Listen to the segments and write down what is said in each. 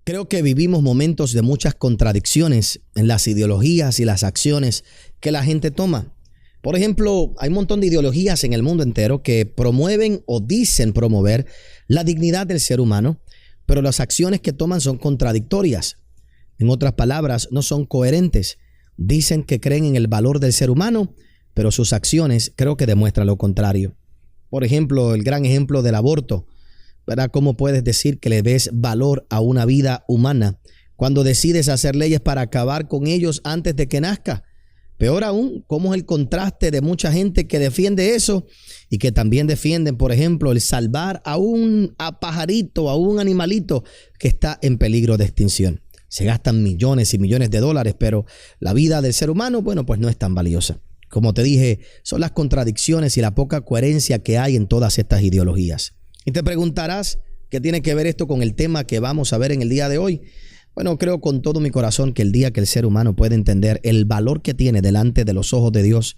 Creo que vivimos momentos de muchas contradicciones en las ideologías y las acciones que la gente toma. Por ejemplo, hay un montón de ideologías en el mundo entero que promueven o dicen promover la dignidad del ser humano, pero las acciones que toman son contradictorias. En otras palabras, no son coherentes. Dicen que creen en el valor del ser humano, pero sus acciones creo que demuestran lo contrario. Por ejemplo, el gran ejemplo del aborto. ¿Verdad? ¿Cómo puedes decir que le ves valor a una vida humana cuando decides hacer leyes para acabar con ellos antes de que nazca? Peor aún, ¿cómo es el contraste de mucha gente que defiende eso y que también defienden, por ejemplo, el salvar a un pajarito, a un animalito que está en peligro de extinción? Se gastan millones y millones de dólares, pero la vida del ser humano, bueno, pues no es tan valiosa. Como te dije, son las contradicciones y la poca coherencia que hay en todas estas ideologías. Y te preguntarás, ¿qué tiene que ver esto con el tema que vamos a ver en el día de hoy? Bueno, creo con todo mi corazón que el día que el ser humano puede entender el valor que tiene delante de los ojos de Dios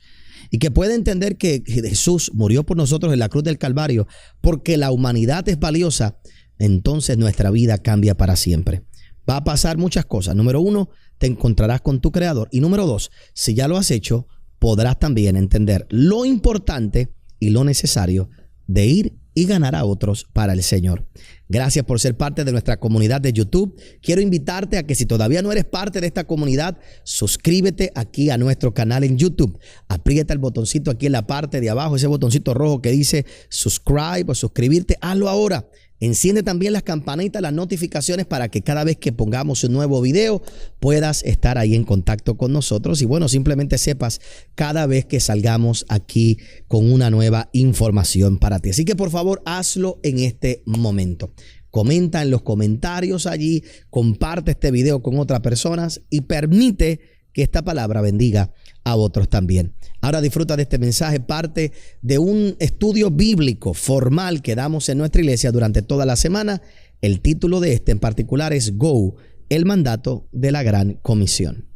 y que puede entender que Jesús murió por nosotros en la cruz del Calvario porque la humanidad es valiosa, entonces nuestra vida cambia para siempre. Va a pasar muchas cosas. Número uno, te encontrarás con tu Creador. Y número dos, si ya lo has hecho, podrás también entender lo importante y lo necesario de ir y ganar a otros para el Señor. Gracias por ser parte de nuestra comunidad de YouTube. Quiero invitarte a que si todavía no eres parte de esta comunidad, suscríbete aquí a nuestro canal en YouTube. Aprieta el botoncito aquí en la parte de abajo, ese botoncito rojo que dice subscribe o suscribirte. Hazlo ahora. Enciende también las campanitas, las notificaciones para que cada vez que pongamos un nuevo video puedas estar ahí en contacto con nosotros. Y bueno, simplemente sepas cada vez que salgamos aquí con una nueva información para ti. Así que por favor, hazlo en este momento. Comenta en los comentarios allí, comparte este video con otras personas y permite que esta palabra bendiga a otros también. Ahora disfruta de este mensaje, parte de un estudio bíblico formal que damos en nuestra iglesia durante toda la semana. El título de este en particular es Go, el mandato de la gran comisión.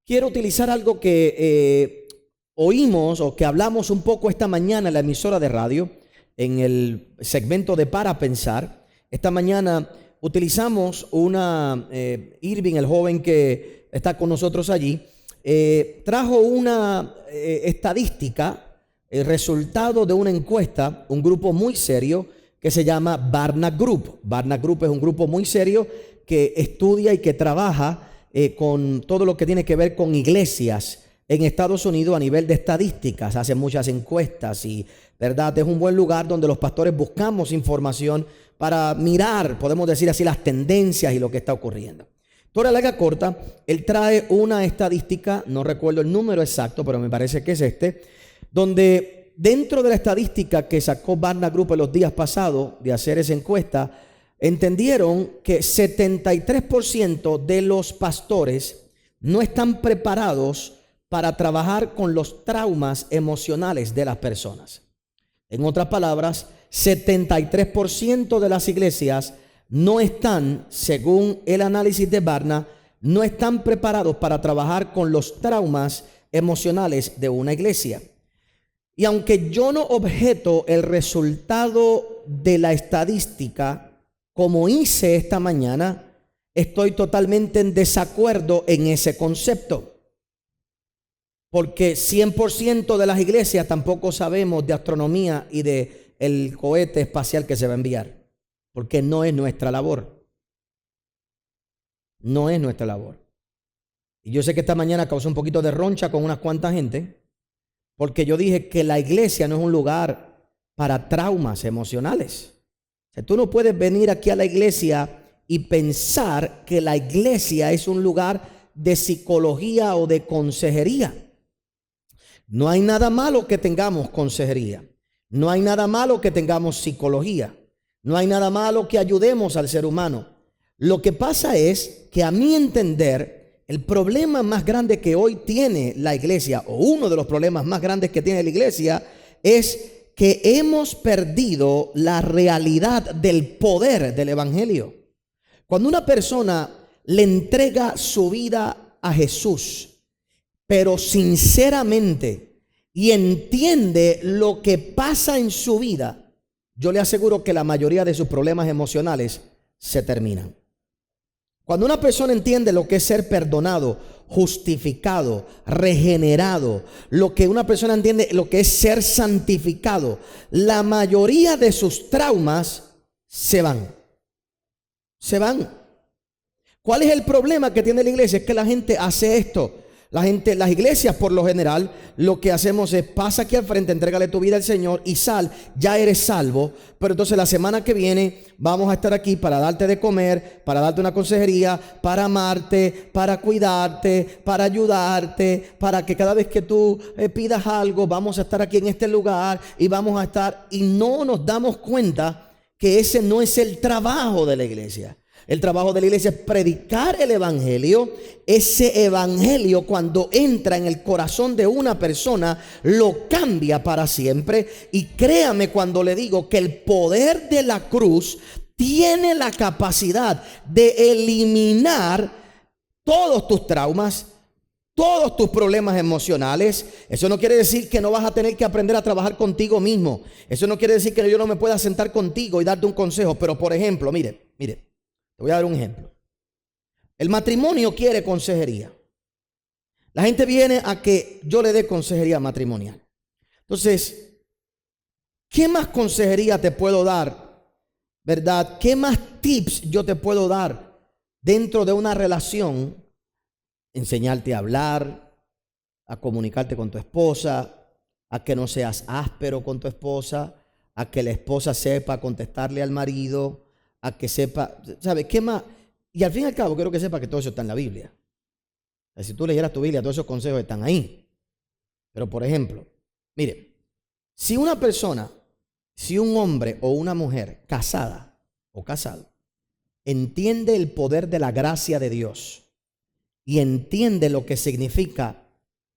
Quiero utilizar algo que oímos o que hablamos un poco esta mañana en la emisora de radio, en el segmento de Para Pensar. Esta mañana utilizamos Irving, el joven que está con nosotros allí, trajo una estadística, el resultado de una encuesta, un grupo muy serio que se llama Barna Group. Barna Group es un grupo muy serio que estudia y que trabaja con todo lo que tiene que ver con iglesias en Estados Unidos a nivel de estadísticas. Hace muchas encuestas y, ¿verdad?, es un buen lugar donde los pastores buscamos información para mirar, podemos decir así, las tendencias y lo que está ocurriendo. Toda larga corta, él trae una estadística, no recuerdo el número exacto, pero me parece que es donde dentro de la estadística que sacó Barna Group en los días pasados de hacer esa encuesta, entendieron que 73% de los pastores no están preparados para trabajar con los traumas emocionales de las personas. En otras palabras, 73% de las iglesias no están, según el análisis de Barna, no están preparados para trabajar con los traumas emocionales de una iglesia. Y aunque yo no objeto el resultado de la estadística, como hice esta mañana, estoy totalmente en desacuerdo en ese concepto. Porque 100% de las iglesias tampoco sabemos de astronomía y de el cohete espacial que se va a enviar. Porque no es nuestra labor. No es nuestra labor. Y yo sé que esta mañana causó un poquito de roncha con unas cuantas gente, porque yo dije que la iglesia no es un lugar para traumas emocionales. O sea, tú no puedes venir aquí a la iglesia y pensar que la iglesia es un lugar de psicología o de consejería. No hay nada malo que tengamos consejería. No hay nada malo que tengamos psicología. No hay nada malo que ayudemos al ser humano. Lo que pasa es que a mi entender, el problema más grande que hoy tiene la iglesia, o uno de los problemas más grandes que tiene la iglesia, es que hemos perdido la realidad del poder del evangelio. Cuando una persona le entrega su vida a Jesús, pero sinceramente, y entiende lo que pasa en su vida, yo le aseguro que la mayoría de sus problemas emocionales se terminan. Cuando una persona entiende lo que es ser perdonado, justificado, regenerado, lo que una persona entiende lo que es ser santificado, la mayoría de sus traumas se van. Se van. ¿Cuál es el problema que tiene la iglesia? Es que la gente hace esto. Las iglesias por lo general, lo que hacemos es pasa aquí al frente, entrégale tu vida al Señor y sal, ya eres salvo. Pero entonces la semana que viene vamos a estar aquí para darte de comer, para darte una consejería, para amarte, para cuidarte, para ayudarte, para que cada vez que tú pidas algo, vamos a estar aquí en este lugar y vamos a estar, y no nos damos cuenta que ese no es el trabajo de la iglesia. El trabajo de la iglesia es predicar el evangelio. Ese evangelio, cuando entra en el corazón de una persona, lo cambia para siempre. Y créame cuando le digo que el poder de la cruz tiene la capacidad de eliminar todos tus traumas, todos tus problemas emocionales. Eso no quiere decir que no vas a tener que aprender a trabajar contigo mismo. Eso no quiere decir que yo no me pueda sentar contigo y darte un consejo. Pero por ejemplo, mire, te voy a dar un ejemplo. El matrimonio quiere consejería. La gente viene a que yo le dé consejería matrimonial. Entonces, ¿qué más consejería te puedo dar? ¿Verdad? ¿Qué más tips yo te puedo dar dentro de una relación? Enseñarte a hablar, a comunicarte con tu esposa, a que no seas áspero con tu esposa, a que la esposa sepa contestarle al marido, a que sepa, ¿sabes qué más? Y al fin y al cabo quiero que sepa que todo eso está en la Biblia. Si tú leyeras tu Biblia, todos esos consejos están ahí. Pero por ejemplo, mire, si una persona, si un hombre o una mujer casada o casado entiende el poder de la gracia de Dios y entiende lo que significa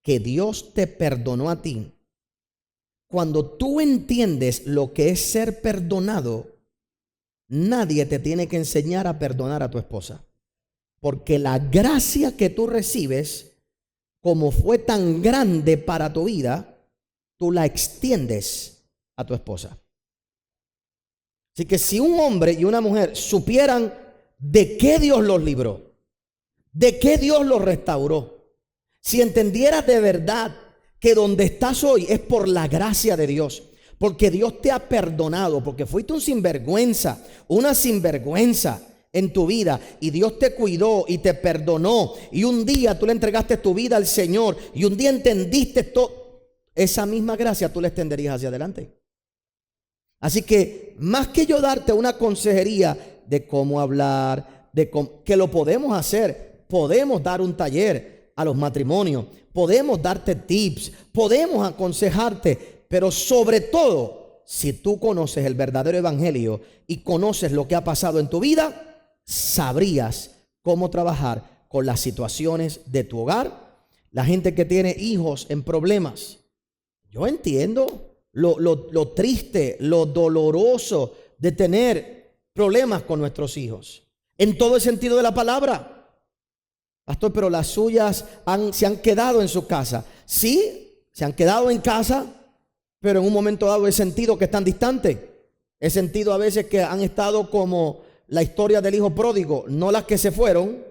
que Dios te perdonó a ti, cuando tú entiendes lo que es ser perdonado, nadie te tiene que enseñar a perdonar a tu esposa. Porque la gracia que tú recibes, como fue tan grande para tu vida, tú la extiendes a tu esposa. Así que si un hombre y una mujer supieran de qué Dios los libró, de qué Dios los restauró, si entendieras de verdad que donde estás hoy es por la gracia de Dios, porque Dios te ha perdonado, porque fuiste un sinvergüenza, una sinvergüenza en tu vida, y Dios te cuidó y te perdonó, y un día tú le entregaste tu vida al Señor, y un día entendiste todo, esa misma gracia tú le extenderías hacia adelante. Así que más que yo darte una consejería de cómo hablar, que lo podemos hacer, podemos dar un taller a los matrimonios, podemos darte tips, podemos aconsejarte. Pero sobre todo, si tú conoces el verdadero evangelio y conoces lo que ha pasado en tu vida, sabrías cómo trabajar con las situaciones de tu hogar. La gente que tiene hijos en problemas, yo entiendo lo triste, lo doloroso de tener problemas con nuestros hijos, en todo el sentido de la palabra. Pastor, pero las suyas se han quedado en su casa. Sí, se han quedado en casa, pero en un momento dado he sentido que están distantes. He sentido a veces que han estado como la historia del hijo pródigo, no las que se fueron,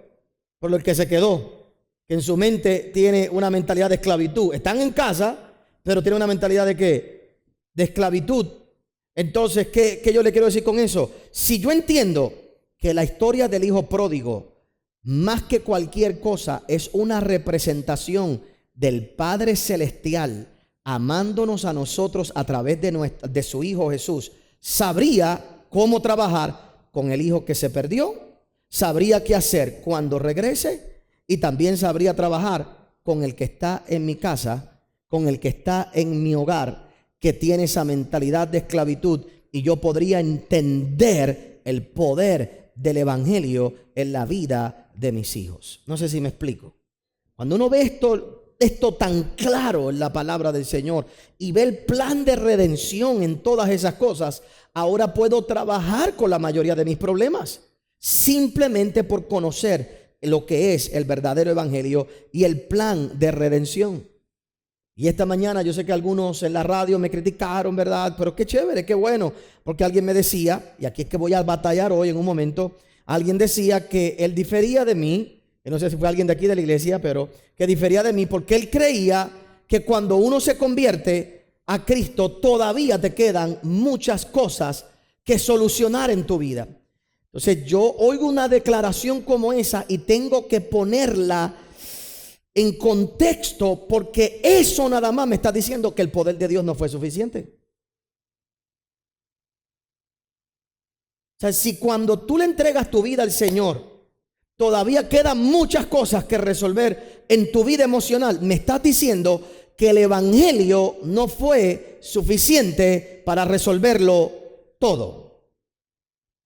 pero el que se quedó, que en su mente tiene una mentalidad de esclavitud. Están en casa, pero tiene una mentalidad de ¿qué? De esclavitud. Entonces, ¿qué yo le quiero decir con eso? Si yo entiendo que la historia del hijo pródigo, más que cualquier cosa, es una representación del Padre Celestial amándonos a nosotros a través de su Hijo Jesús, sabría cómo trabajar con el hijo que se perdió, sabría qué hacer cuando regrese, y también sabría trabajar con el que está en mi casa, con el que está en mi hogar, que tiene esa mentalidad de esclavitud, y yo podría entender el poder del evangelio en la vida de mis hijos. No sé si me explico. Cuando uno ve esto tan claro en la palabra del Señor y ve el plan de redención en todas esas cosas, ahora puedo trabajar con la mayoría de mis problemas simplemente por conocer lo que es el verdadero evangelio y el plan de redención. Y esta mañana yo sé que algunos en la radio me criticaron, ¿verdad? Pero qué chévere, qué bueno, porque alguien me decía, y aquí es que voy a batallar hoy en un momento, alguien decía que él difería de mí, no sé si fue alguien de aquí de la iglesia, pero que difería de mí porque él creía que cuando uno se convierte a Cristo todavía te quedan muchas cosas que solucionar en tu vida. Entonces yo oigo una declaración como esa y tengo que ponerla en contexto, porque eso nada más me está diciendo que el poder de Dios no fue suficiente. O sea, si cuando tú le entregas tu vida al Señor, todavía quedan muchas cosas que resolver en tu vida emocional, me estás diciendo que el evangelio no fue suficiente para resolverlo todo.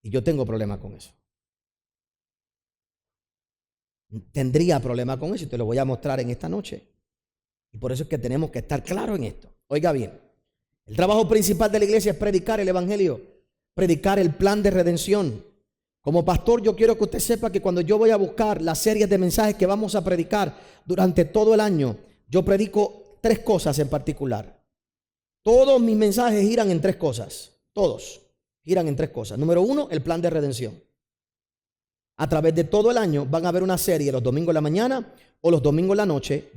Y yo tengo problema con eso. Tendría problema con eso y te lo voy a mostrar en esta noche. Y por eso es que tenemos que estar claros en esto. Oiga bien, el trabajo principal de la iglesia es predicar el evangelio, predicar el plan de redención. Como pastor, yo quiero que usted sepa que cuando yo voy a buscar las series de mensajes que vamos a predicar durante todo el año, yo predico 3 cosas en particular. Todos mis mensajes giran en 3 cosas. Todos giran en 3 cosas. Número 1, el plan de redención. A través de todo el año van a haber una serie los domingos en la mañana o los domingos en la noche,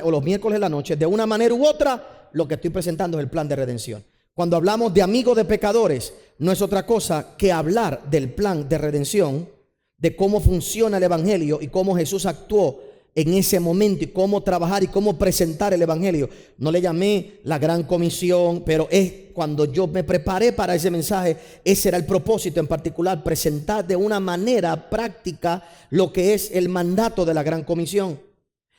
o los miércoles en la noche, de una manera u otra. Lo que estoy presentando es el plan de redención. Cuando hablamos de amigos de pecadores, no es otra cosa que hablar del plan de redención, de cómo funciona el evangelio y cómo Jesús actuó en ese momento y cómo trabajar y cómo presentar el evangelio. No le llamé la gran comisión, pero es cuando yo me preparé para ese mensaje, ese era el propósito en particular, presentar de una manera práctica lo que es el mandato de la gran comisión.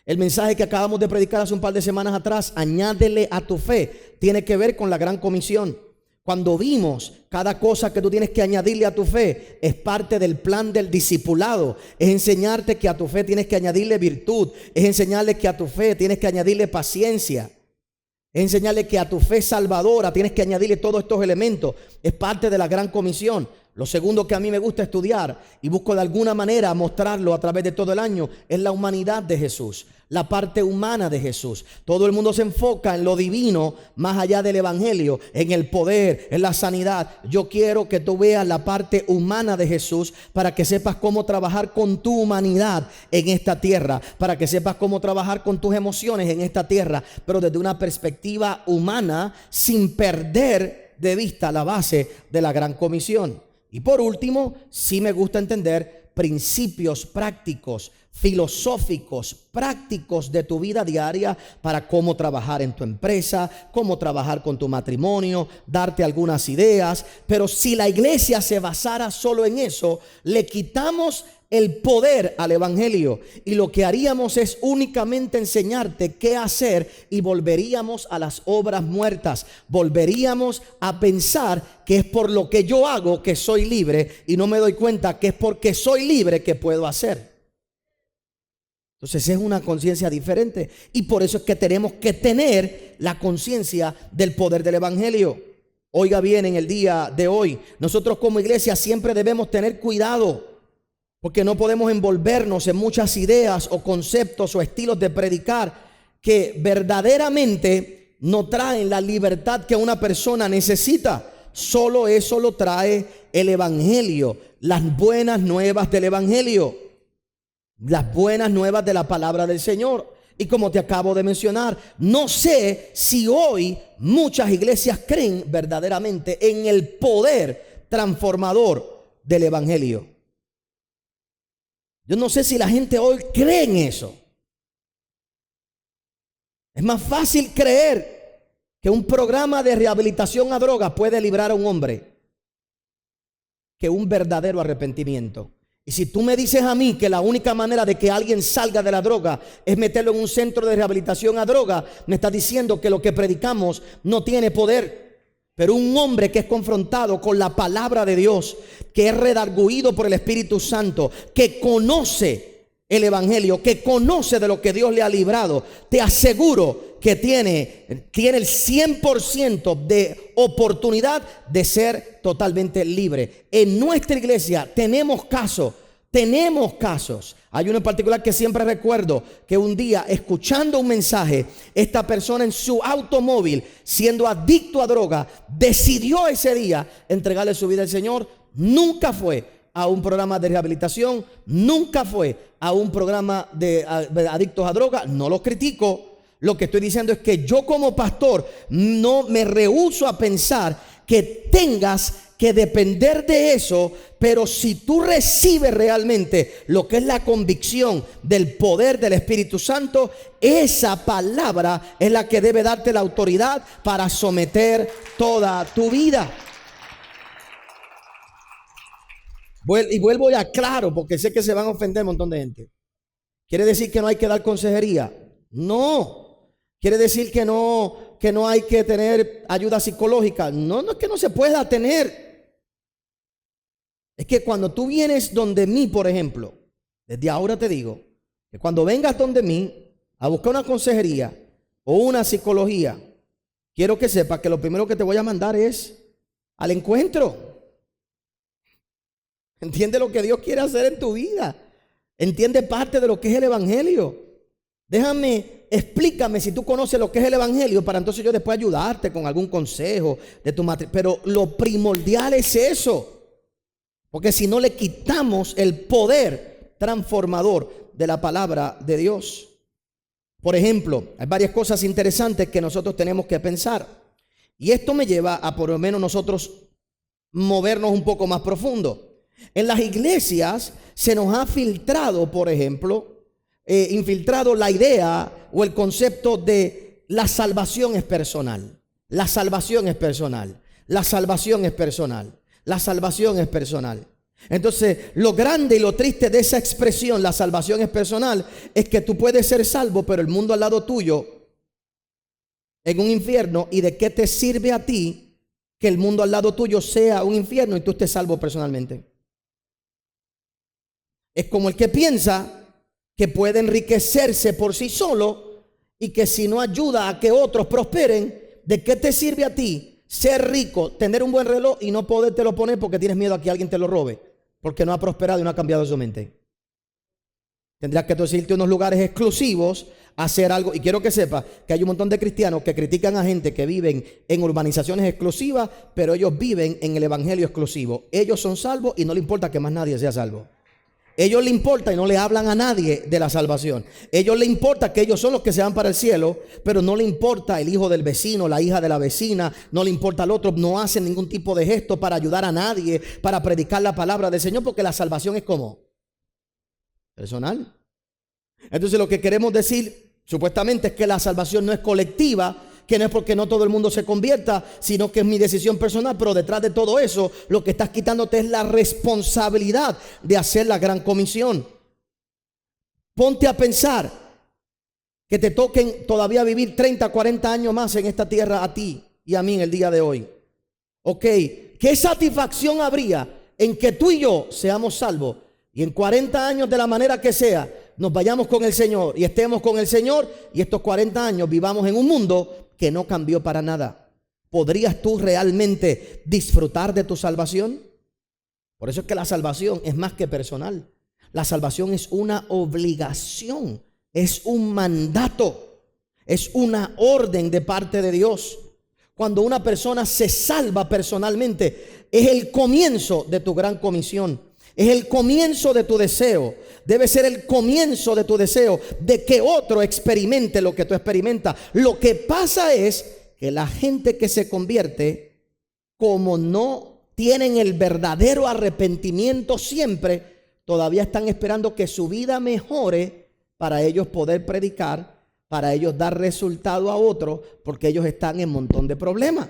El mensaje que acabamos de predicar hace un par de semanas atrás, añádele a tu fe, tiene que ver con la gran comisión. Cuando vimos cada cosa que tú tienes que añadirle a tu fe, es parte del plan del discipulado. Es enseñarte que a tu fe tienes que añadirle virtud. Es enseñarle que a tu fe tienes que añadirle paciencia. Es enseñarle que a tu fe salvadora tienes que añadirle todos estos elementos. Es parte de la gran comisión. Lo segundo que a mí me gusta estudiar y busco de alguna manera mostrarlo a través de todo el año es la humanidad de Jesús, la parte humana de Jesús. Todo el mundo se enfoca en lo divino más allá del evangelio, en el poder, en la sanidad. Yo quiero que tú veas la parte humana de Jesús para que sepas cómo trabajar con tu humanidad en esta tierra, para que sepas cómo trabajar con tus emociones en esta tierra, pero desde una perspectiva humana, sin perder de vista la base de la gran comisión. Y por último, sí me gusta entender principios prácticos, filosóficos, prácticos de tu vida diaria para cómo trabajar en tu empresa, cómo trabajar con tu matrimonio, darte algunas ideas. Pero si la iglesia se basara solo en eso, le quitamos el poder al evangelio y lo que haríamos es únicamente enseñarte qué hacer y volveríamos a las obras muertas. Volveríamos a pensar que es por lo que yo hago que soy libre y no me doy cuenta que es porque soy libre que puedo hacer. Entonces es una conciencia diferente y por eso es que tenemos que tener la conciencia del poder del evangelio. Oiga bien, en el día de hoy nosotros como iglesia siempre debemos tener cuidado, porque no podemos envolvernos en muchas ideas o conceptos o estilos de predicar que verdaderamente no traen la libertad que una persona necesita. Solo eso lo trae el evangelio, las buenas nuevas del evangelio, las buenas nuevas de la palabra del Señor. Y como te acabo de mencionar, no sé si hoy muchas iglesias creen verdaderamente en el poder transformador del evangelio. Yo no sé si la gente hoy cree en eso. Es más fácil creer que un programa de rehabilitación a drogas puede librar a un hombre que un verdadero arrepentimiento. Y si tú me dices a mí que la única manera de que alguien salga de la droga es meterlo en un centro de rehabilitación a droga, me estás diciendo que lo que predicamos no tiene poder. Pero un hombre que es confrontado con la palabra de Dios, que es redarguido por el Espíritu Santo, que conoce el evangelio, que conoce de lo que Dios le ha librado, te aseguro que tiene el 100% de oportunidad de ser totalmente libre. En nuestra iglesia tenemos casos. Hay uno en particular que siempre recuerdo, que un día escuchando un mensaje, esta persona en su automóvil, siendo adicto a droga, decidió ese día entregarle su vida al Señor. Nunca fue a un programa de rehabilitación, nunca fue a un programa de adictos a droga. No lo critico. Lo que estoy diciendo es que yo como pastor no me rehúso a pensar que tengas que depender de eso, pero si tú recibes realmente lo que es la convicción del poder del Espíritu Santo, esa palabra es la que debe darte la autoridad para someter toda tu vida. Y vuelvo ya claro, porque sé que se van a ofender un montón de gente. ¿Quiere decir que no hay que dar consejería? No. ¿Quiere decir que no hay que tener ayuda psicológica? No, no es que no se pueda tener. Es que cuando tú vienes donde mí, por ejemplo, desde ahora te digo, que cuando vengas donde mí a buscar una consejería o una psicología, quiero que sepas que lo primero que te voy a mandar es al encuentro. Entiende lo que Dios quiere hacer en tu vida. Entiende parte de lo que es el evangelio. Explícame si tú conoces lo que es el evangelio, para entonces yo después ayudarte con algún consejo de tu matrimonio. Pero lo primordial es eso. Porque si no, le quitamos el poder transformador de la palabra de Dios. Por ejemplo, hay varias cosas interesantes que nosotros tenemos que pensar. Y esto me lleva a por lo menos nosotros movernos un poco más profundo. En las iglesias se nos ha filtrado, por ejemplo, infiltrado la idea o el concepto de la salvación es personal. La salvación es personal. La salvación es personal. La salvación es personal. Entonces, lo grande y lo triste de esa expresión, la salvación es personal, es que tú puedes ser salvo, pero el mundo al lado tuyo en un infierno. ¿Y de qué te sirve a ti que el mundo al lado tuyo sea un infierno y tú estés salvo personalmente? Es como el que piensa que puede enriquecerse por sí solo y que si no ayuda a que otros prosperen, ¿de qué te sirve a ti ser rico, tener un buen reloj y no podértelo poner porque tienes miedo a que alguien te lo robe? Porque no ha prosperado y no ha cambiado su mente. Tendrás que irte a unos lugares exclusivos a hacer algo. Y quiero que sepas que hay un montón de cristianos que critican a gente que viven en urbanizaciones exclusivas, pero ellos viven en el evangelio exclusivo. Ellos son salvos y no le importa que más nadie sea salvo. Ellos le importa y no le hablan a nadie de la salvación. Ellos le importa que ellos son los que se van para el cielo, pero no le importa el hijo del vecino, la hija de la vecina, no le importa al otro. No hacen ningún tipo de gesto para ayudar a nadie, para predicar la palabra del Señor, porque la salvación es como personal. Entonces lo que queremos decir supuestamente es que la salvación no es colectiva, que no es porque no todo el mundo se convierta, sino que es mi decisión personal. Pero detrás de todo eso, lo que estás quitándote es la responsabilidad de hacer la gran comisión. Ponte a pensar que te toquen todavía vivir 30, 40 años más en esta tierra a ti y a mí en el día de hoy. Ok, ¿qué satisfacción habría en que tú y yo seamos salvos y en 40 años, de la manera que sea, nos vayamos con el Señor y estemos con el Señor, y estos 40 años vivamos en un mundo que no cambió para nada? ¿Podrías tú realmente disfrutar de tu salvación? Por eso es que la salvación es más que personal. La salvación es una obligación, es un mandato, es una orden de parte de Dios. Cuando una persona se salva personalmente, es el comienzo de tu gran comisión. Es el comienzo de tu deseo. Debe ser el comienzo de tu deseo de que otro experimente lo que tú experimentas. Lo que pasa es que la gente que se convierte, como no tienen el verdadero arrepentimiento siempre, todavía están esperando que su vida mejore para ellos poder predicar, para ellos dar resultado a otros, porque ellos están en un montón de problemas.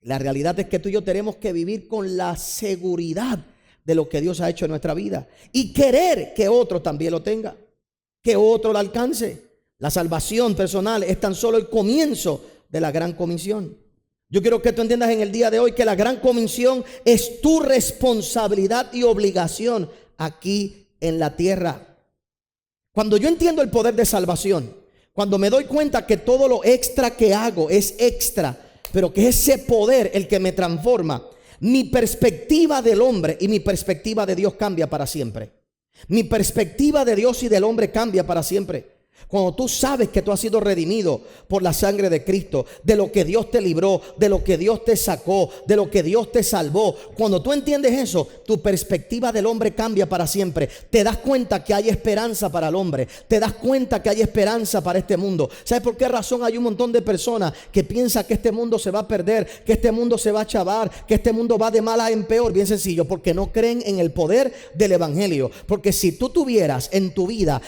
La realidad es que tú y yo tenemos que vivir con la seguridad de lo que Dios ha hecho en nuestra vida y querer que otro también lo tenga, que otro lo alcance. La salvación personal es tan solo el comienzo de la gran comisión. Yo quiero que tú entiendas en el día de hoy que la gran comisión es tu responsabilidad y obligación aquí en la tierra. Cuando yo entiendo el poder de salvación, cuando me doy cuenta que todo lo extra que hago es extra, pero que es ese poder el que me transforma, mi perspectiva del hombre y mi perspectiva de Dios cambia para siempre. Mi perspectiva de Dios y del hombre cambia para siempre. Cuando tú sabes que tú has sido redimido por la sangre de Cristo, de lo que Dios te libró, de lo que Dios te sacó, de lo que Dios te salvó. Cuando tú entiendes eso, tu perspectiva del hombre cambia para siempre. Te das cuenta que hay esperanza para el hombre. Te das cuenta que hay esperanza para este mundo. ¿Sabes por qué razón hay un montón de personas que piensan que este mundo se va a perder, que este mundo se va a chavar, que este mundo va de mal en peor? Bien sencillo, porque no creen en el poder del evangelio. Porque si tú tuvieras en tu vida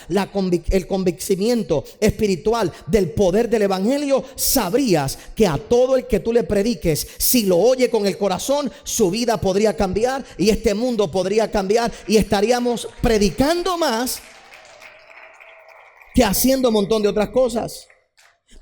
el convencimiento espiritual del poder del evangelio, sabrías que a todo el que tú le prediques, si lo oye con el corazón, su vida podría cambiar y este mundo podría cambiar y estaríamos predicando más que haciendo un montón de otras cosas.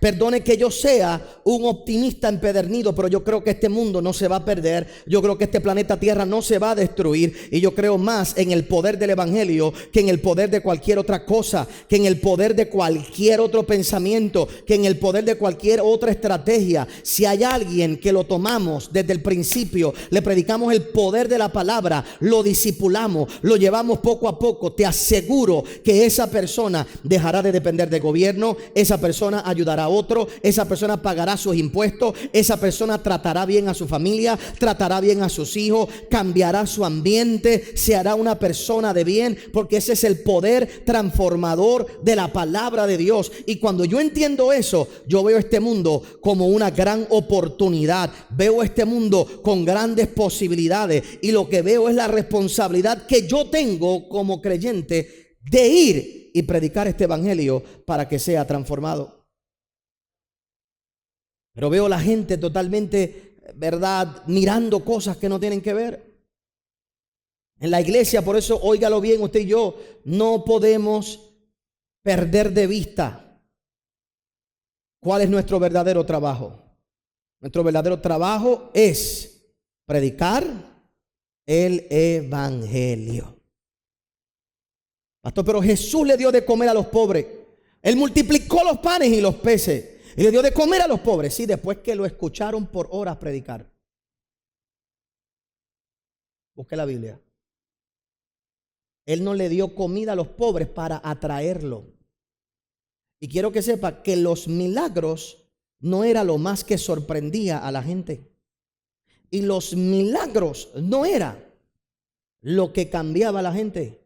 Perdone que yo sea un optimista empedernido, pero yo creo que este mundo no se va a perder. Yo creo que este planeta Tierra no se va a destruir. Y yo creo más en el poder del evangelio que en el poder de cualquier otra cosa, que en el poder de cualquier otro pensamiento, que en el poder de cualquier otra estrategia. Si hay alguien que lo tomamos desde el principio, le predicamos el poder de la palabra, lo discipulamos, lo llevamos poco a poco, te aseguro que esa persona dejará de depender del gobierno, esa persona ayudará a otro, esa persona pagará sus impuestos, esa persona tratará bien a su familia, tratará bien a sus hijos, cambiará su ambiente, se hará una persona de bien, porque ese es el poder transformador de la palabra de Dios. Y cuando yo entiendo eso, yo veo este mundo como una gran oportunidad, veo este mundo con grandes posibilidades, y lo que veo es la responsabilidad que yo tengo como creyente de ir y predicar este evangelio para que sea transformado. Pero veo la gente totalmente, ¿verdad?, mirando cosas que no tienen que ver. En la iglesia, por eso, óigalo bien, usted y yo, no podemos perder de vista cuál es nuestro verdadero trabajo. Nuestro verdadero trabajo es predicar el evangelio. Pastor, pero Jesús le dio de comer a los pobres. Él multiplicó los panes y los peces y le dio de comer a los pobres. Sí, después que lo escucharon por horas predicar. Busque la Biblia. Él no le dio comida a los pobres para atraerlo. Y quiero que sepa que los milagros no era lo más que sorprendía a la gente. Y los milagros no era lo que cambiaba a la gente.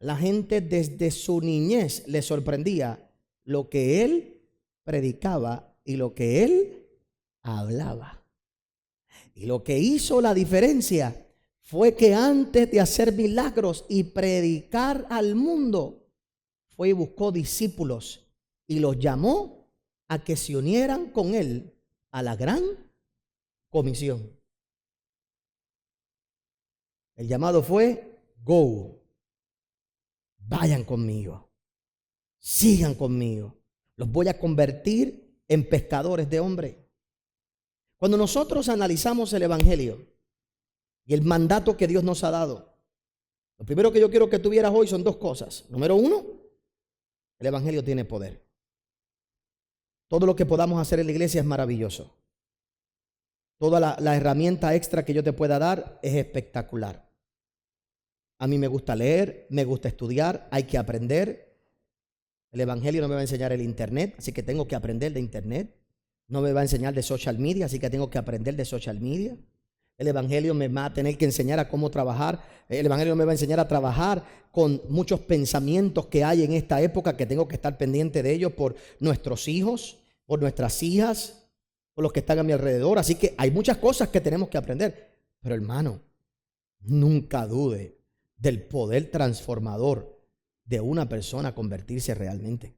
La gente desde su niñez le sorprendía lo que él predicaba y lo que él hablaba. Y lo que hizo la diferencia fue que antes de hacer milagros y predicar al mundo, fue y buscó discípulos y los llamó a que se unieran con él a la gran comisión. El llamado fue: go, vayan conmigo, sigan conmigo, los voy a convertir en pescadores de hombres. Cuando nosotros analizamos el evangelio y el mandato que Dios nos ha dado, lo primero que yo quiero que tuvieras hoy son dos cosas. Número uno, el evangelio tiene poder. Todo lo que podamos hacer en la iglesia es maravilloso. Toda la herramienta extra que yo te pueda dar es espectacular. A mí me gusta leer, me gusta estudiar, hay que aprender. El evangelio no me va a enseñar el internet, así que tengo que aprender de internet. No me va a enseñar de social media, así que tengo que aprender de social media. El evangelio me va a tener que enseñar a cómo trabajar. El evangelio me va a enseñar a trabajar con muchos pensamientos que hay en esta época, que tengo que estar pendiente de ellos por nuestros hijos, por nuestras hijas, por los que están a mi alrededor. Así que hay muchas cosas que tenemos que aprender. Pero hermano, nunca dude del poder transformador de una persona convertirse realmente.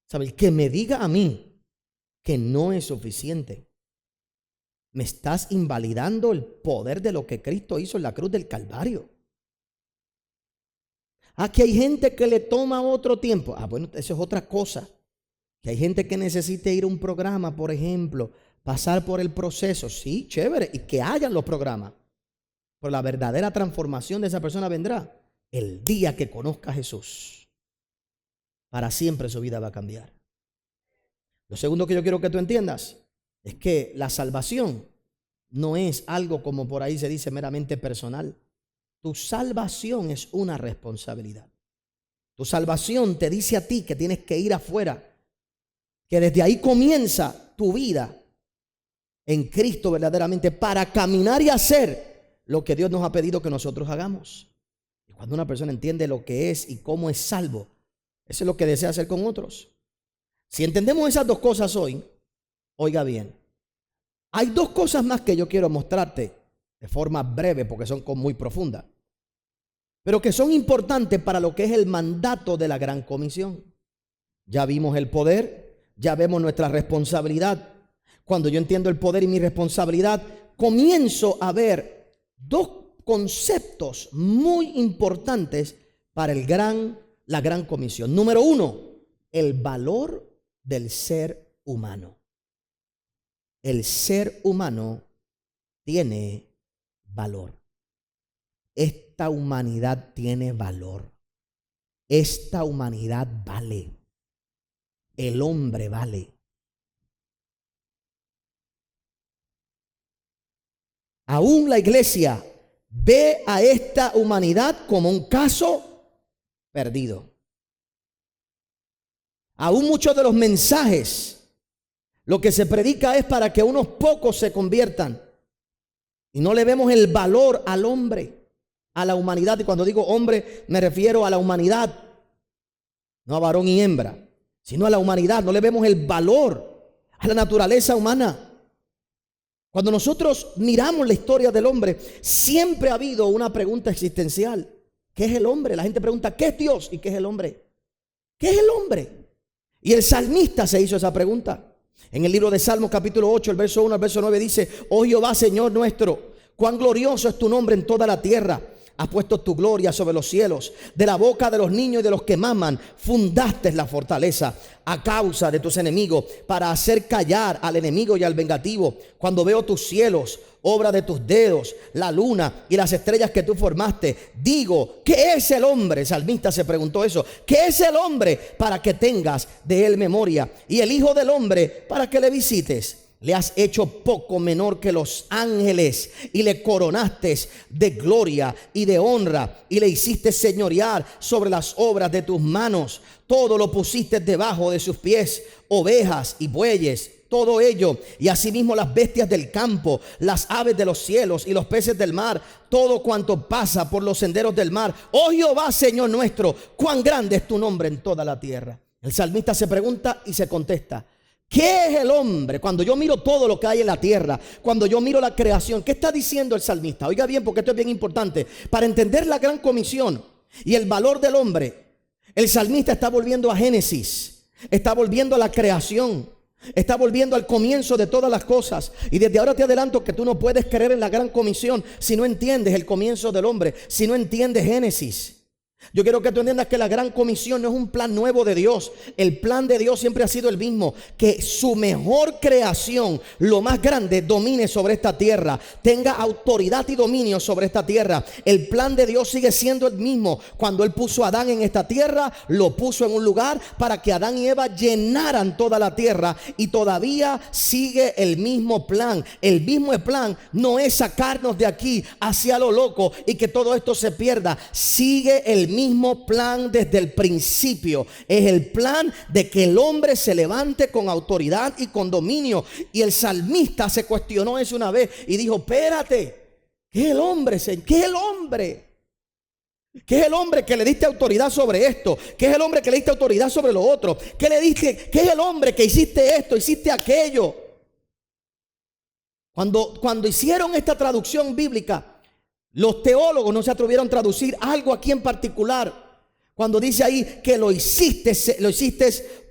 ¿Sabe? El que me diga a mí que no es suficiente, me estás invalidando el poder de lo que Cristo hizo en la cruz del Calvario. Que hay gente que le toma otro tiempo. Bueno, eso es otra cosa. Que hay gente que necesita ir a un programa, por ejemplo, pasar por el proceso. Sí, chévere, y que hayan los programas. Pero la verdadera transformación de esa persona vendrá el día que conozca a Jesús. Para siempre su vida va a cambiar. Lo segundo que yo quiero que tú entiendas es que la salvación no es algo, como por ahí se dice, meramente personal. Tu salvación es una responsabilidad. Tu salvación te dice a ti que tienes que ir afuera, que desde ahí comienza tu vida en Cristo verdaderamente para caminar y hacer lo que Dios nos ha pedido que nosotros hagamos. Y cuando una persona entiende lo que es y cómo es salvo, eso es lo que desea hacer con otros. Si entendemos esas dos cosas hoy, oiga bien, hay dos cosas más que yo quiero mostrarte de forma breve porque son muy profundas, pero que son importantes para lo que es el mandato de la Gran Comisión. Ya vimos el poder, ya vemos nuestra responsabilidad. Cuando yo entiendo el poder y mi responsabilidad, comienzo a ver dos conceptos muy importantes para la Gran Comisión. Número uno, el valor del ser humano. El ser humano tiene valor. Esta humanidad tiene valor. Esta humanidad vale. El hombre vale. Aún la iglesia ve a esta humanidad como un caso perdido. Aún muchos de los mensajes, lo que se predica es para que unos pocos se conviertan. Y no le vemos el valor al hombre, a la humanidad. Y cuando digo hombre, me refiero a la humanidad, no a varón y hembra, sino a la humanidad. No le vemos el valor a la naturaleza humana. Cuando nosotros miramos la historia del hombre, siempre ha habido una pregunta existencial. ¿Qué es el hombre? La gente pregunta, ¿qué es Dios? ¿Y qué es el hombre? ¿Qué es el hombre? Y el salmista se hizo esa pregunta. En el libro de Salmos capítulo 8, el verso 1 al verso 9 dice: Oh Jehová, Señor nuestro, cuán glorioso es tu nombre en toda la tierra. Has puesto tu gloria sobre los cielos. De la boca de los niños y de los que maman fundaste la fortaleza a causa de tus enemigos, para hacer callar al enemigo y al vengativo. Cuando veo tus cielos, obra de tus dedos, la luna y las estrellas que tú formaste, digo, ¿qué es el hombre? El salmista se preguntó eso. ¿Qué es el hombre para que tengas de él memoria? Y el hijo del hombre para que le visites. Le has hecho poco menor que los ángeles y le coronaste de gloria y de honra y le hiciste señorear sobre las obras de tus manos. Todo lo pusiste debajo de sus pies, ovejas y bueyes, todo ello, y asimismo las bestias del campo, las aves de los cielos y los peces del mar, todo cuanto pasa por los senderos del mar. Oh Jehová, Señor nuestro, cuán grande es tu nombre en toda la tierra. El salmista se pregunta y se contesta: ¿qué es el hombre? Cuando yo miro todo lo que hay en la tierra, cuando yo miro la creación, ¿qué está diciendo el salmista? Oiga bien, porque esto es bien importante. Para entender la gran comisión y el valor del hombre, el salmista está volviendo a Génesis, está volviendo a la creación, está volviendo al comienzo de todas las cosas. Y desde ahora te adelanto que tú no puedes creer en la gran comisión si no entiendes el comienzo del hombre, si no entiendes Génesis. Yo quiero que tú entiendas que la gran comisión no es un plan nuevo de Dios. El plan de Dios siempre ha sido el mismo: que su mejor creación, lo más grande, domine sobre esta tierra, tenga autoridad y dominio sobre esta tierra. El plan de Dios sigue siendo el mismo. Cuando Él puso a Adán en esta tierra, lo puso en un lugar para que Adán y Eva llenaran toda la tierra. Y todavía sigue el mismo plan. El mismo plan no es sacarnos de aquí hacia lo loco y que todo esto se pierda. Sigue el mismo plan desde el principio. Es el plan de que el hombre se levante con autoridad y con dominio. Y el salmista se cuestionó eso una vez y dijo: espérate, ¿qué es el hombre? ¿Qué es el hombre? ¿Qué es el hombre que le diste autoridad sobre esto? ¿Qué es el hombre que le diste autoridad sobre lo otro? ¿Qué le diste? ¿Qué es el hombre que hiciste esto, hiciste aquello? Cuando hicieron esta traducción bíblica, los teólogos no se atrevieron a traducir algo aquí en particular. Cuando dice ahí que lo hiciste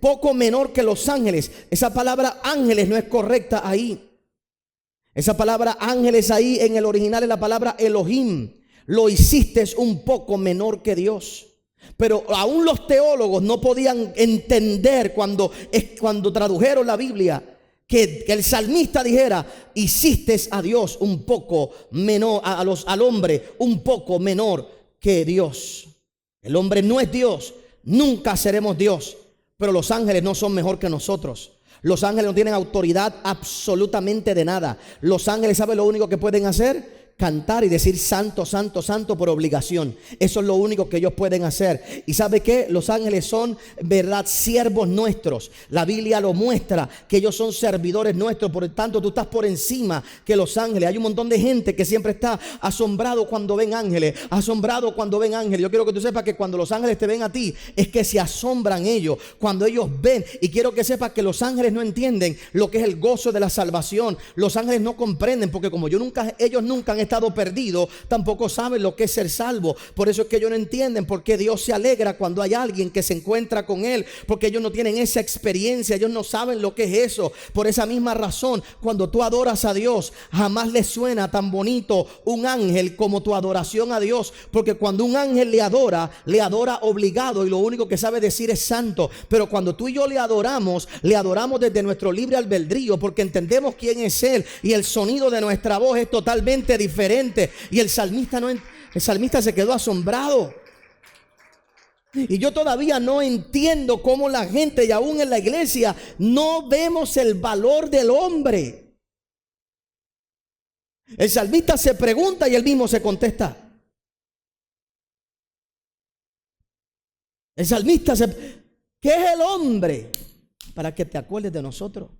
poco menor que los ángeles, esa palabra ángeles no es correcta ahí. Esa palabra ángeles ahí en el original es la palabra Elohim. Lo hiciste un poco menor que Dios. Pero aún los teólogos no podían entender cuando tradujeron la Biblia que el salmista dijera: hiciste a Dios un poco menor, al hombre un poco menor que Dios. El hombre no es Dios, nunca seremos Dios, pero los ángeles no son mejor que nosotros. Los ángeles no tienen autoridad absolutamente de nada. Los ángeles, ¿saben lo único que pueden hacer? cantar y decir santo, santo, santo por obligación. Eso es lo único que ellos pueden hacer. ¿Y sabe qué? Los ángeles son, verdad, siervos nuestros. La Biblia lo muestra, que ellos son servidores nuestros. Por lo tanto, tú estás por encima que los ángeles. Hay un montón de gente que siempre está asombrado cuando ven ángeles, asombrado cuando ven ángeles. Yo quiero que tú sepas que cuando los ángeles te ven a ti, es que se asombran ellos cuando ellos ven. Y quiero que sepas que los ángeles no entienden lo que es el gozo de la salvación. Los ángeles no comprenden, porque como ellos nunca han estado perdidos, tampoco saben lo que es ser salvo. Por eso es que ellos no entienden por qué Dios se alegra cuando hay alguien que se encuentra con Él, porque ellos no tienen esa experiencia, ellos no saben lo que es eso. Por esa misma razón, cuando tú adoras a Dios, jamás le suena tan bonito un ángel como tu adoración a Dios, porque cuando un ángel le adora obligado y lo único que sabe decir es santo. Pero cuando tú y yo le adoramos desde nuestro libre albedrío, porque entendemos quién es Él, y el sonido de nuestra voz es totalmente diferente. Y el salmista se quedó asombrado. Y yo todavía no entiendo cómo la gente, y aún en la iglesia, no vemos el valor del hombre. El salmista se pregunta y él mismo se contesta. El salmista ¿qué es el hombre? Para que te acuerdes de nosotros.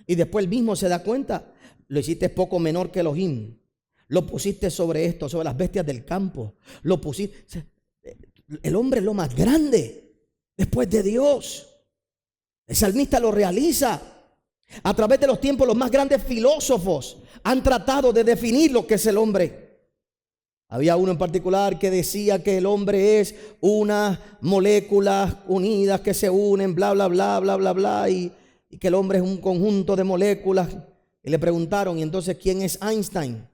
Y después él mismo se da cuenta. Lo hiciste poco menor que Elohim. Lo pusiste sobre esto, sobre las bestias del campo. Lo pusiste. El hombre es lo más grande después de Dios. El salmista lo realiza. A través de los tiempos, los más grandes filósofos han tratado de definir lo que es el hombre. Había uno en particular que decía que el hombre es unas moléculas unidas que se unen, bla, bla, bla, bla, bla, bla, y que el hombre es un conjunto de moléculas. Y le preguntaron, ¿y entonces quién es Einstein?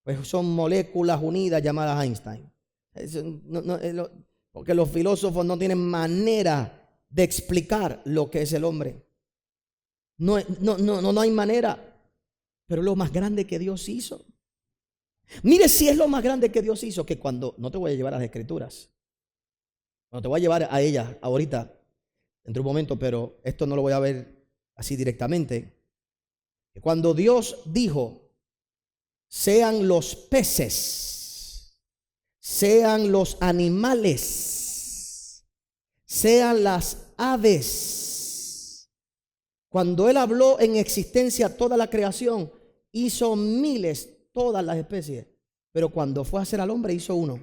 Pues son moléculas unidas llamadas Einstein. Porque los filósofos no tienen manera de explicar lo que es el hombre. No hay manera. Pero es lo más grande que Dios hizo. Mire si es lo más grande que Dios hizo, que cuando, no te voy a llevar a las escrituras, no te voy a llevar a ellas ahorita, dentro de un momento, pero esto no lo voy a ver así directamente. Cuando Dios dijo, sean los peces, sean los animales, sean las aves. Cuando Él habló en existencia toda la creación, hizo miles, todas las especies. Pero cuando fue a hacer al hombre, hizo uno.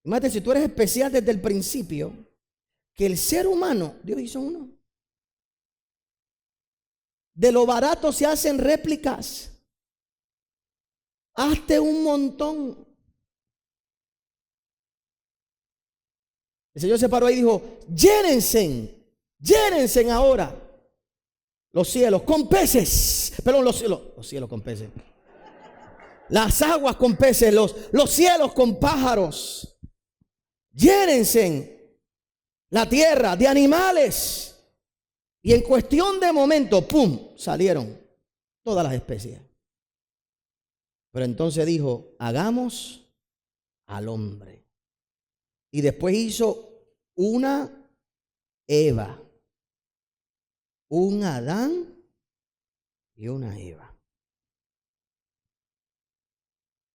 Imagínate, si tú eres especial desde el principio, que el ser humano, Dios hizo uno. De lo barato se hacen réplicas. Hazte un montón. El Señor se paró ahí y dijo, llénense ahora los cielos con peces. Perdón, los cielos con peces. Las aguas con peces, los cielos con pájaros. Llénense la tierra de animales. Y en cuestión de momento, ¡pum!, salieron todas las especies. Pero entonces dijo, hagamos al hombre. Y después hizo una Eva, un Adán y una Eva.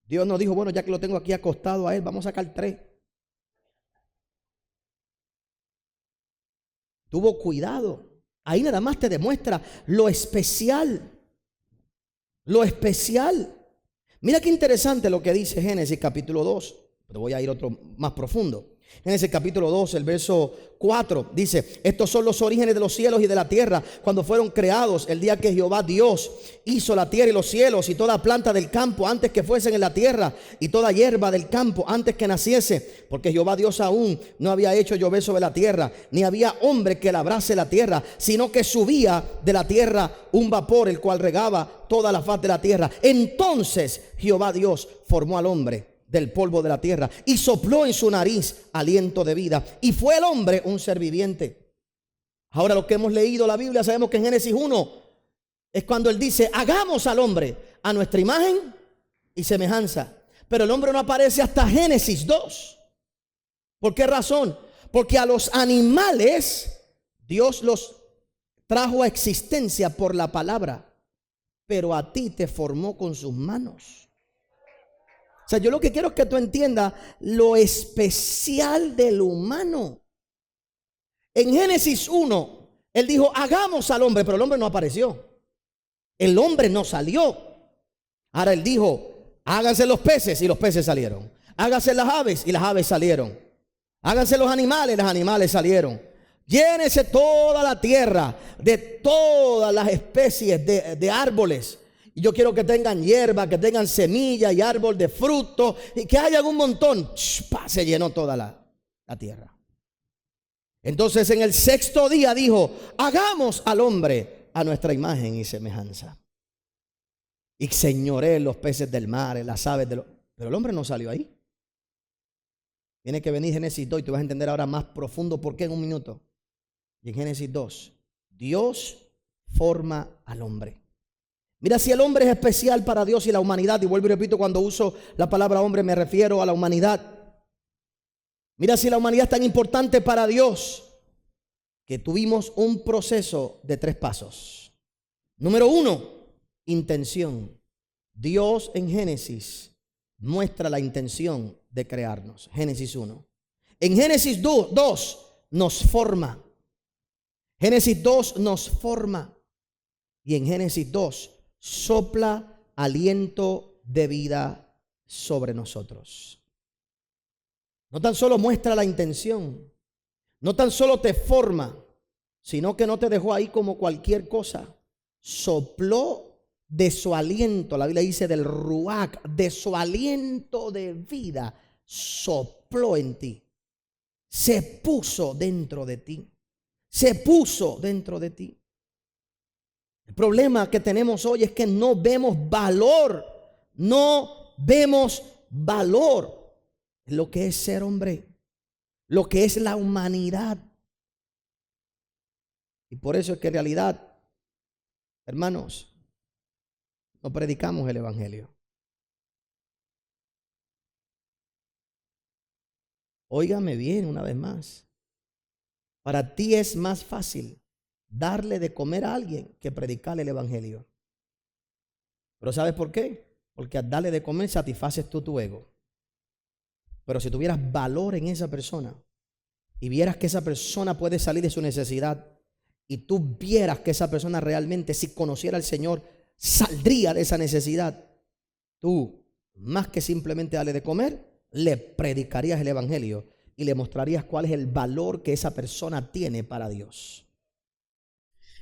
Dios nos dijo, bueno, ya que lo tengo aquí acostado a él, vamos a sacar 3. Tuvo cuidado. Ahí nada más te demuestra lo especial. Lo especial. Mira qué interesante lo que dice Génesis capítulo 2. Pero voy a ir otro más profundo. Génesis capítulo 2, el verso 4 dice, estos son los orígenes de los cielos y de la tierra cuando fueron creados el día que Jehová Dios hizo la tierra y los cielos y toda planta del campo antes que fuesen en la tierra y toda hierba del campo antes que naciese, porque Jehová Dios aún no había hecho llover sobre la tierra, ni había hombre que labrase la tierra, sino que subía de la tierra un vapor el cual regaba toda la faz de la tierra. Entonces Jehová Dios formó al hombre del polvo de la tierra y sopló en su nariz aliento de vida, y fue el hombre un ser viviente. Ahora, lo que hemos leído la Biblia, sabemos que en Génesis 1 es cuando él dice, hagamos al hombre a nuestra imagen y semejanza. Pero el hombre no aparece hasta Génesis 2. ¿Por qué razón? Porque a los animales Dios los trajo a existencia por la palabra, pero a ti te formó con sus manos. O sea, yo lo que quiero es que tú entiendas lo especial del humano. En Génesis 1, él dijo, hagamos al hombre, pero el hombre no apareció. El hombre no salió. Ahora él dijo, háganse los peces, y los peces salieron. Háganse las aves, y las aves salieron. Háganse los animales salieron. Llénese toda la tierra de todas las especies de árboles. Y yo quiero que tengan hierba, que tengan semilla y árbol de fruto, y que haya un montón. Se llenó toda la tierra. Entonces en el sexto día dijo, hagamos al hombre a nuestra imagen y semejanza. Y señoré los peces del mar, las aves de los... Pero el hombre no salió ahí. Tiene que venir Génesis 2 y tú vas a entender ahora más profundo por qué en un minuto. Y en Génesis 2, Dios forma al hombre. Mira, si el hombre es especial para Dios y la humanidad, y vuelvo y repito, cuando uso la palabra hombre me refiero a la humanidad. Mira, si la humanidad es tan importante para Dios, que tuvimos un proceso de 3 pasos. Número 1, intención. Dios en Génesis muestra la intención de crearnos. Génesis 1. En Génesis 2 nos forma. Génesis 2 nos forma. Y en Génesis 2 sopla aliento de vida sobre nosotros. No tan solo muestra la intención, no tan solo te forma, sino que no te dejó ahí como cualquier cosa. Sopló de su aliento, la Biblia dice del ruach, de su aliento de vida, sopló en ti. Se puso dentro de ti. Se puso dentro de ti. El problema que tenemos hoy es que no vemos valor. No vemos valor en lo que es ser hombre, lo que es la humanidad. Y por eso es que en realidad, hermanos, no predicamos el evangelio. Óigame bien una vez más. Para ti es más fácil darle de comer a alguien que predicarle el evangelio. Pero ¿sabes por qué? Porque al darle de comer satisfaces tú tu ego. Pero si tuvieras valor en esa persona y vieras que esa persona puede salir de su necesidad, y tú vieras que esa persona realmente, si conociera al Señor, saldría de esa necesidad, tú, más que simplemente darle de comer, le predicarías el evangelio y le mostrarías cuál es el valor que esa persona tiene para Dios.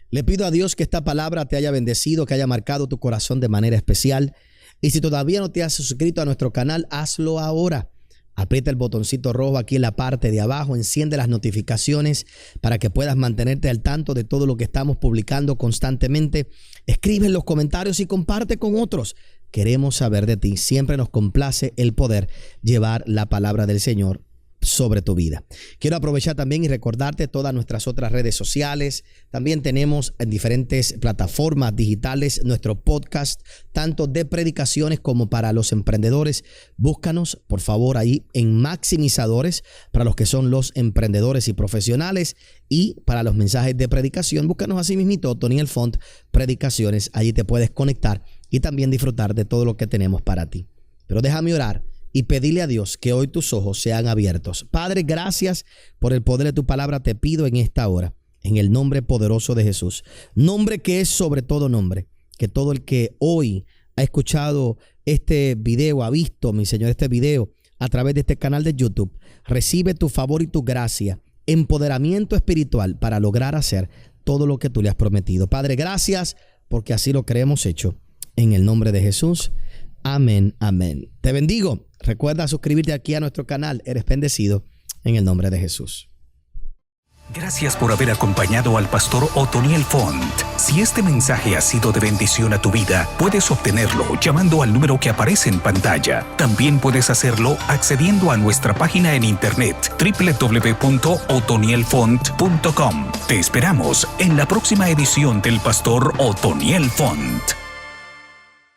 Le pido a Dios que esta palabra te haya bendecido, que haya marcado tu corazón de manera especial. Y si todavía no te has suscrito a nuestro canal, hazlo ahora. Aprieta el botoncito rojo aquí en la parte de abajo, enciende las notificaciones para que puedas mantenerte al tanto de todo lo que estamos publicando constantemente. Escribe en los comentarios y comparte con otros. Queremos saber de ti. Siempre nos complace el poder llevar la palabra del Señor sobre tu vida. Quiero aprovechar también y recordarte todas nuestras otras redes sociales. También tenemos en diferentes plataformas digitales nuestro podcast, tanto de predicaciones como para los emprendedores. Búscanos, por favor, ahí en Maximizadores para los que son los emprendedores y profesionales, y para los mensajes de predicación, búscanos así mismito, Otoniel Font Predicaciones. Allí te puedes conectar y también disfrutar de todo lo que tenemos para ti. Pero déjame orar y pedirle a Dios que hoy tus ojos sean abiertos. Padre, gracias por el poder de tu palabra. Te pido en esta hora, en el nombre poderoso de Jesús, nombre que es sobre todo nombre, que todo el que hoy ha escuchado este video, ha visto, mi Señor, este video a través de este canal de YouTube, recibe tu favor y tu gracia, empoderamiento espiritual para lograr hacer todo lo que tú le has prometido. Padre, gracias porque así lo creemos hecho. En el nombre de Jesús. Amén, amén. Te bendigo. Recuerda suscribirte aquí a nuestro canal. Eres bendecido en el nombre de Jesús. Gracias por haber acompañado al pastor Otoniel Font. Si este mensaje ha sido de bendición a tu vida, puedes obtenerlo llamando al número que aparece en pantalla. También puedes hacerlo accediendo a nuestra página en internet www.otonielfont.com. Te esperamos en la próxima edición del pastor Otoniel Font.